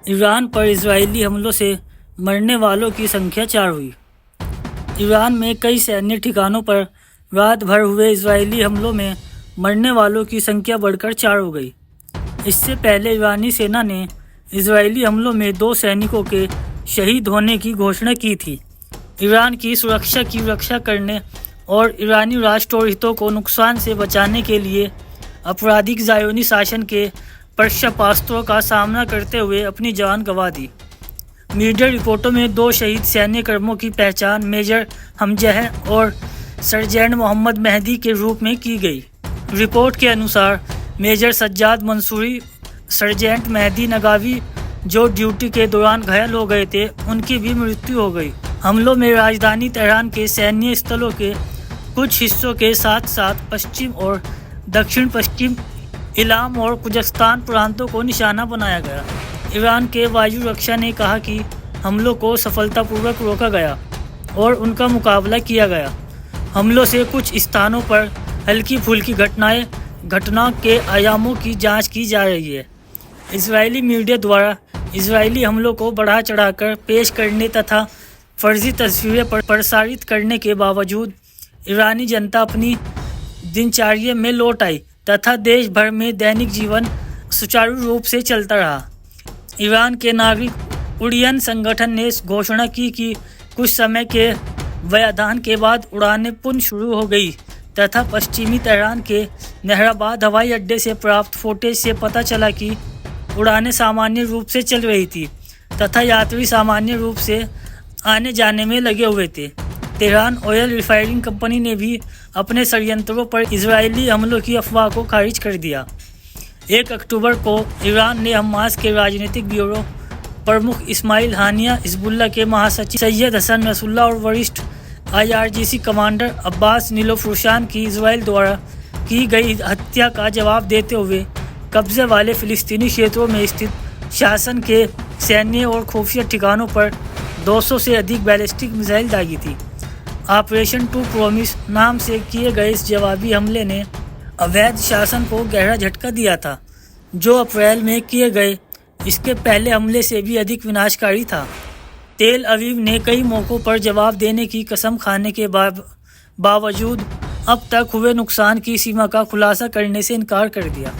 Iran पर Israeli हमलों से मरने वालों की संख्या 4 हुई। ईरान में कई सैन्य ठिकानों पर रात भर हुए इजरायली हमलों में मरने वालों की संख्या बढ़कर 4 हो गई। इससे पहले ईरानी सेना ने इजरायली हमलों में 2 सैनिकों के शहीद होने की घोषणा की थी। ईरान की सुरक्षा की रक्षा करने और ईरानी राष्ट्र हितों को नुकसान से बचाने के लिए आपराधिक ज़ायोनी शासन के पक्षपातित्व का सामना करते हुए अपनी जान गंवा दी। मीडिया रिपोर्टों में 2 शहीद सैन्य कर्मियों की पहचान मेजर हमज़ह और सर्जेंट मोहम्मद मेहदी के रूप में की गई। रिपोर्ट के अनुसार मेजर सज्जाद मंसूरी, सर्जेंट मेहदी नगावी, जो ड्यूटी के दौरान घायल हो गए थे, उनकी भी मृत्यु हो गई। हमलों में राजधानी तेहरान के सैन्य स्थलों के कुछ हिस्सों के साथ साथ पश्चिम और दक्षिण पश्चिम इलाम और कुजस्तान प्रांतों को निशाना बनाया गया। ईरान के वायु रक्षा ने कहा कि हमलों को सफलतापूर्वक रोका गया और उनका मुकाबला किया गया। हमलों से कुछ स्थानों पर हल्की फुल्की घटना के आयामों की जांच की जा रही है। इजरायली मीडिया द्वारा इजरायली हमलों को बढ़ा चढ़ाकर पेश करने तथा फर्जी तस्वीरें प्रसारित करने के बावजूद ईरानी जनता अपनी दिनचर्या में लौट आई तथा देश भर में दैनिक जीवन सुचारू रूप से चलता रहा। ईरान के नागरिक उड्डयन संगठन ने घोषणा की कि कुछ समय के व्यवधान के बाद उड़ानें पुनः शुरू हो गई तथा पश्चिमी तेहरान के मेहराबाद हवाई अड्डे से प्राप्त फुटेज से पता चला कि उड़ानें सामान्य रूप से चल रही थी तथा यात्री सामान्य रूप से आने जाने में लगे हुए थे। तेहरान ऑयल रिफाइनिंग कंपनी ने भी अपने षड्यंत्रों पर इजरायली हमलों की अफवाह को खारिज कर दिया। 1 अक्टूबर को ईरान ने हमास के राजनीतिक ब्यूरो प्रमुख इस्माइल हानिया, हिजबुल्लाह के महासचिव सैयद हसन नसरुल्लाह और वरिष्ठ IRGC कमांडर अब्बास नीलोफुरशान की इजराइल द्वारा की गई हत्या का जवाब देते हुए कब्जे वाले फिलिस्तीनी क्षेत्रों में स्थित शासन के सैन्य और खुफिया ठिकानों पर 200 से अधिक बैलिस्टिक मिसाइल दागी थी। ऑपरेशन टू प्रॉमिस नाम से किए गए इस जवाबी हमले ने अवैध शासन को गहरा झटका दिया था, जो अप्रैल में किए गए इसके पहले हमले से भी अधिक विनाशकारी था। तेल अवीव ने कई मौक़ों पर जवाब देने की कसम खाने के बावजूद अब तक हुए नुकसान की सीमा का खुलासा करने से इनकार कर दिया।